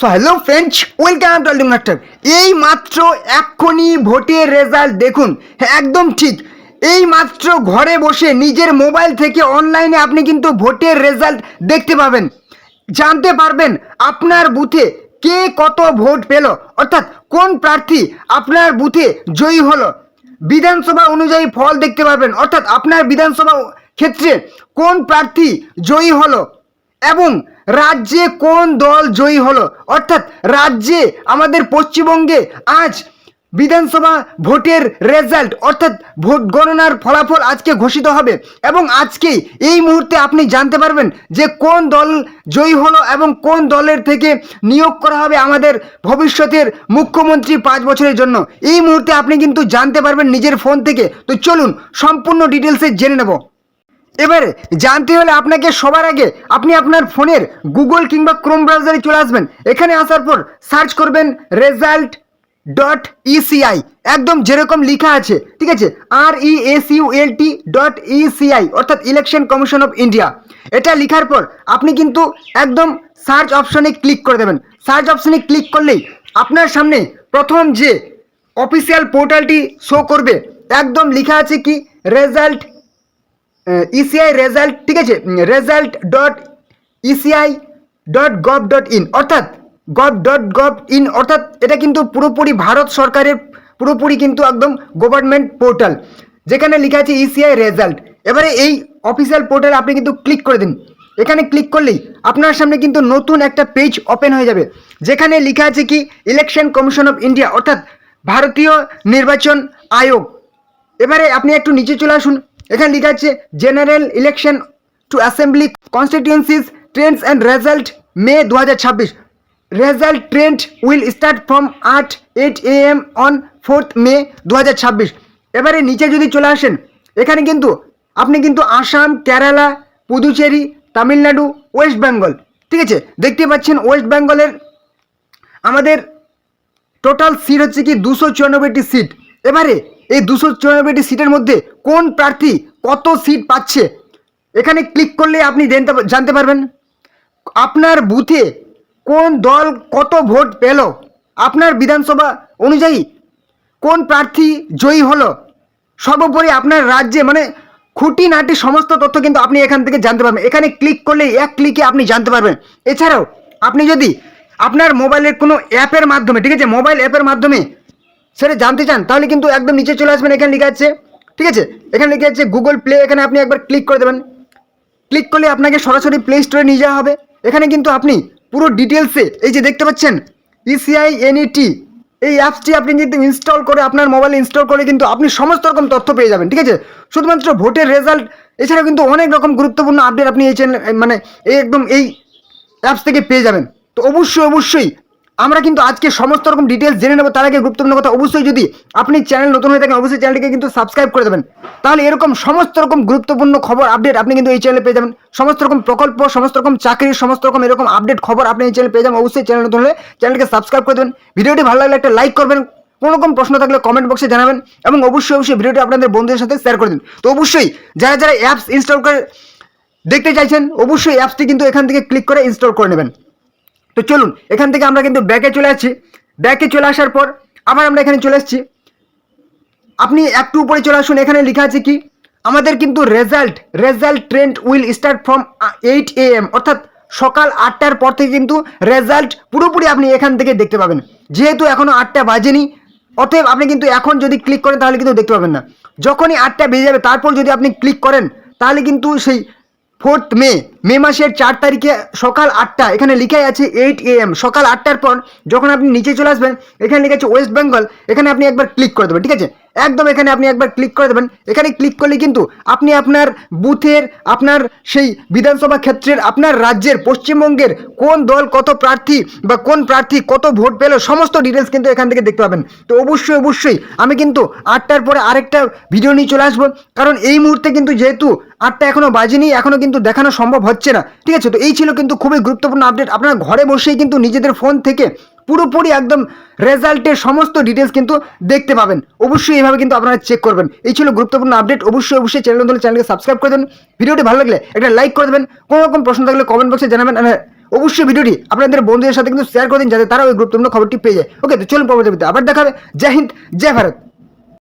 So hello friends, welcome to ultimate master. এই মাত্র এক্ষুনি ভোটের রেজাল্ট দেখুন। হ্যাঁ, একদম ঠিক। এই মাত্র ঘরে বসে নিজের মোবাইল থেকে অনলাইনে আপনি কিন্তু ভোটের রেজাল্ট দেখতে পাবেন, জানতে পারবেন আপনার বুথে কে কত ভোট পেল, অর্থাৎ কোন প্রার্থী আপনার বুথে জয়ী হলো। বিধানসভা অনুযায়ী ফল দেখতে পারবেন, অর্থাৎ আপনার বিধানসভা ক্ষেত্রে কোন প্রার্থী জয়ী হলো এবং রাজ্যে কোন দল জয়ী হলো। অর্থাৎ রাজ্যে আমাদের পশ্চিমবঙ্গে আজ বিধানসভা ভোটের রেজাল্ট অর্থাৎ ভোট গণনার ফলাফল আজকে ঘোষিত হবে এবং আজকেই এই মুহূর্তে আপনি জানতে পারবেন যে কোন দল জয়ী হলো এবং কোন দলের থেকে নিয়োগ করা হবে আমাদের ভবিষ্যতের মুখ্যমন্ত্রী 5 বছরের জন্য। এই মুহূর্তে আপনি কিন্তু জানতে পারবেন নিজের ফোন থেকে। তো চলুন সম্পূর্ণ ডিটেলসে জেনে নেব। এবারে জানতে হলে আপনাকে সবার আগে আপনি আপনার ফোনের গুগল কিংবা ক্রোম ব্রাউজারে চলে আসবেন। এখানে আসার পর সার্চ করবেন result.eci, একদম যেরকম লেখা আছে, ঠিক আছে, RESULT.ECI অর্থাৎ ইলেকশন কমিশন অফ ইন্ডিয়া। এটা লেখার পর আপনি কিন্তু একদম সার্চ অপশনে ক্লিক করে দেবেন। সার্চ অপশনে ক্লিক করলেই আপনার সামনে প্রথম যে অফিসিয়াল পোর্টালটি শো করবে, একদম লেখা আছে কি রেজাল্ট ইসিআই রেজাল্ট, ঠিক আছে, result.eci.gov.in অর্থাৎ gov.in অর্থাৎ এটা কিন্তু পুরোপুরি ভারত সরকারের পুরোপুরি কিন্তু একদম গভর্নমেন্ট পোর্টাল, যেখানে লেখা আছে ইসিআই রেজাল্ট। এবারে এই অফিসিয়াল পোর্টালে আপনি কিন্তু ক্লিক করে দিন। এখানে ক্লিক করলেই আপনার সামনে কিন্তু নতুন একটা পেজ ওপেন হয়ে যাবে, যেখানে লেখা আছে কি ইলেকশন কমিশন অফ ইন্ডিয়া অর্থাৎ ভারতীয় নির্বাচন আয়োগ। এবারে আপনি একটু নিচে চলে আসুন। এখানে লেখা আছে general election to assembly constituencies trends and result May 2026। Result trend will start from 8 AM on 4 May 2026। এবারে নিচে যদি চলে আসেন, এখানে কিন্তু আপনি কিন্তু আসাম, কেরালা, পুদুচেরি, তামিলনাড়ু, ওয়েস্ট বেঙ্গল, ঠিক আছে, দেখতে পাচ্ছেন ওয়েস্ট বেঙ্গলের আমাদের টোটাল সিট হচ্ছে কি 294টি সিট। এবারে এই 294টি সিটের মধ্যে কোন প্রার্থী কত সিট পাচ্ছে, এখানে ক্লিক করলে আপনি জানতে পারবেন আপনার বুথে কোন দল কত ভোট পেল, আপনার বিধানসভা অনুযায়ী কোন প্রার্থী জয়ী হলো, সর্বোপরি আপনার রাজ্যে মানে খুঁটিনাটি সমস্ত তথ্য কিন্তু আপনি এখান থেকে জানতে পারবেন। এখানে ক্লিক করলে এক ক্লিকে আপনি জানতে পারবেন। এছাড়াও আপনি যদি আপনার মোবাইলের কোনো অ্যাপের মাধ্যমে, ঠিক আছে, মোবাইল অ্যাপের মাধ্যমে সেটা জানতে চান, তাহলে কিন্তু একদম নিচে চলে আসবেন। এখানে লেখা আছে, ঠিক আছে, এখানে লেখা আছে গুগল প্লে। এখানে আপনি একবার ক্লিক করে দেবেন। ক্লিক করলে আপনাকে সরাসরি প্লে স্টোরে নিয়ে যাওয়া হবে। এখানে কিন্তু আপনি পুরো ডিটেলসে এই যে দেখতে পাচ্ছেন ECINET এই অ্যাপসটি আপনি কিন্তু ইনস্টল করে আপনার মোবাইলে ইনস্টল করে কিন্তু আপনি সমস্ত রকম তথ্য পেয়ে যাবেন, ঠিক আছে, শুধুমাত্র ভোটের রেজাল্ট এছাড়াও কিন্তু অনেক রকম গুরুত্বপূর্ণ আপডেট আপনি এই চ্যানেল মানে এই একদম এই অ্যাপস থেকে পেয়ে যাবেন। তো অবশ্যই আমরা কিন্তু আজকে সমস্ত রকম ডিটেলস জেনে নেব। তার আগে গুরুত্বপূর্ণ কথা, অবশ্যই যদি আপনি চ্যানেল নতুন হয়ে থাকেন অবশ্যই চ্যানেলটিকে কিন্তু সাবস্ক্রাইব করে দেবেন। তাহলে এরকম সমস্ত রকম গুরুত্বপূর্ণ খবর আপডেট আপনি কিন্তু এই চ্যানেলে পেয়ে যাবেন। সমস্ত রকম প্রকল্প, সমস্ত রকম চাকরির, সমস্ত রকম এরকম আপডেট খবর আপনি এই চ্যানেলে পেয়ে যাবেন। অবশ্যই চ্যানেল নতুন হলে চ্যানেলকে সাবস্ক্রাইব করে দেবেন। ভিডিওটি ভালো লাগলে একটা লাইক করবেন, কোনো রকম প্রশ্ন থাকলে কমেন্ট বক্সে জানাবেন এবং অবশ্যই ভিডিওটি আপনাদের বন্ধুদের সাথে শেয়ার করে দিন। তো অবশ্যই যারা অ্যাপস ইনস্টল করে দেখতে চাইছেন অবশ্যই অ্যাপসটি কিন্তু এখান থেকে ক্লিক করে ইনস্টল করে নেবেন। তো চলুন এখান থেকে আমরা কিন্তু ব্যাকে চলে আসছি। ব্যাকে চলে আসার পর আবার আমরা এখানে চলে আসছি। আপনি একটু উপরে চলে আসুন। এখানে লেখা আছে কি আমাদের কিন্তু result trend will start from 8 AM অর্থাৎ সকাল 8টার পর থেকে কিন্তু রেজাল্ট পুরোপুরি আপনি এখান থেকে দেখতে পাবেন। যেহেতু এখনও 8টা বাজেনি, অতএব আপনি কিন্তু এখন যদি ক্লিক করেন তাহলে কিন্তু দেখতে পাবেন না। যখনই 8টা বেজে যাবে তারপর যদি আপনি ক্লিক করেন তাহলে কিন্তু সেই 4 মে মাসের 4 তারিখে সকাল 8টা এখানে লেখাই আছে 8 AM সকাল 8টার পর যখন আপনি নিচে চলে আসবেন এখানে লেখা আছে ওয়েস্ট বেঙ্গল। এখানে আপনি একবার ক্লিক করে দেবেন, ঠিক আছে, একদম এখানে আপনি একবার ক্লিক করে দেবেন। এখানে ক্লিক করলে কিন্তু আপনি আপনার বুথের, আপনার সেই বিধানসভা ক্ষেত্রের, আপনার রাজ্যের পশ্চিমবঙ্গের কোন দল কত প্রার্থী বা কোন প্রার্থী কত ভোট পেল সমস্ত ডিটেলস কিন্তু এখান থেকে দেখতে পাবেন। তো অবশ্যই আমি কিন্তু 8টার পরে আরেকটা ভিডিও নিয়ে চলে আসবো, কারণ এই মুহূর্তে কিন্তু যেহেতু 8টা এখনও বাজেনি, এখনও কিন্তু দেখানো সম্ভব হচ্ছে না, ঠিক আছে। তো এই ছিল কিন্তু খুবই গুরুত্বপূর্ণ আপডেট। আপনারা ঘরে বসেই কিন্তু নিজেদের ফোন থেকে পুরোপুরি একদম রেজাল্টের সমস্ত ডিটেলস কিন্তু দেখতে পাবেন। অবশ্যই এইভাবে কিন্তু আপনারা চেক করবেন। এই ছিল গুরুত্বপূর্ণ আপডেট। অবশ্যই চ্যানেলকে সাবস্ক্রাইব করে দেবেন। ভিডিওটি ভালো লাগলে একটা লাইক করে দেবেন। কোনো রকম প্রশ্ন থাকলে কমেন্ট বক্সে জানাবেন। অবশ্যই ভিডিওটি আপনাদের বন্ধুদের সাথে কিন্তু শেয়ার করে দিন, যাতে তারা ওই গুরুত্বপূর্ণ খবরটি পেয়ে যায়। ওকে, তো চলুন পরবর্তী ভিডিওতে আবার দেখা হবে। জয় হিন্দ, জয় ভারত।